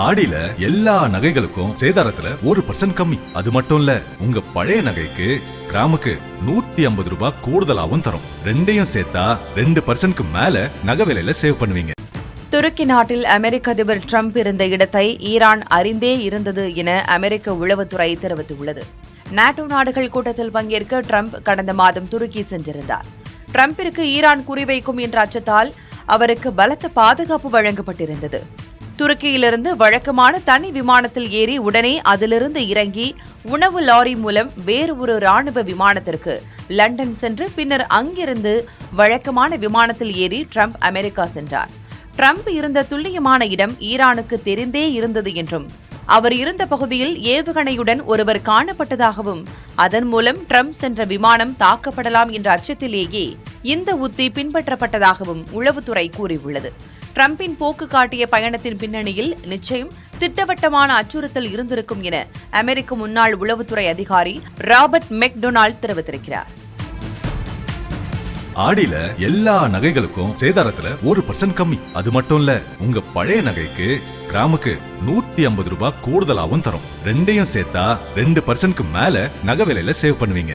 ஆடியில எல்லா நகைகளுக்கும் சேதாரத்துல 1% கம்மி. அது மட்டும் இல்ல, உங்க பழைய நகைக்கு கிராமுக்கு 150 ரூபாய் கூடுதலாவும் தரும். ரெண்டையும் சேர்த்தா 2% மேல நகை விலையில சேவ் பண்ணுவீங்க. துருக்கி நாட்டில் அமெரிக்க அதிபர் டிரம்ப் இருந்த இடத்தை ஈரான் அறிந்தே இருந்தது என அமெரிக்க உளவுத்துறை தெரிவித்துள்ளது. நாட்டோ நாடுகள் கூட்டத்தில் பங்கேற்க டிரம்ப் கடந்த மாதம் துருக்கி சென்றிருந்தார். டிரம்பிற்கு ஈரான் குறிவைக்கும் என்ற அச்சத்தால் அவருக்கு பலத்த பாதுகாப்பு வழங்கப்பட்டிருந்தது. துருக்கியிலிருந்து வழக்கமான தனி விமானத்தில் ஏறி உடனே அதிலிருந்து இறங்கி உணவு லாரி மூலம் வேறு ஒரு ராணுவ விமானத்திற்கு லண்டன் சென்று பின்னர் அங்கிருந்து வழக்கமான விமானத்தில் ஏறி டிரம்ப் அமெரிக்கா சென்றார். டிரம்ப் இருந்த துல்லியமான இடம் ஈரானுக்கு தெரிந்தே இருந்தது என்றும், அவர் இருந்த பகுதியில் ஏவுகணையுடன் ஒருவர் காணப்பட்டதாகவும், அதன் மூலம் டிரம்ப் சென்ற விமானம் தாக்கப்படலாம் என்ற அச்சத்திலேயே இந்த உத்தி பின்பற்றப்பட்டதாகவும் உளவுத்துறை கூறியுள்ளது. டிரம்பின் போக்கு காட்டிய பயணத்தின் பின்னணியில் நிச்சயம் திட்டவட்டமான அச்சுறுத்தல் இருந்திருக்கும் என அமெரிக்க முன்னாள் உளவுத்துறை அதிகாரி ராபர்ட் மெக்டொனால்ட் தெரிவித்திருக்கிறார். ஆடியில எல்லா நகைகளுக்கும் சேதாரத்துல 1% கம்மி. அது மட்டும் இல்ல, உங்க பழைய நகைக்கு கிராமுக்கு 150 ரூபாய் கூடுதலாவும் தரும். ரெண்டையும் சேர்த்தா 2% மேல நகை விலையில சேவ் பண்ணுவீங்க.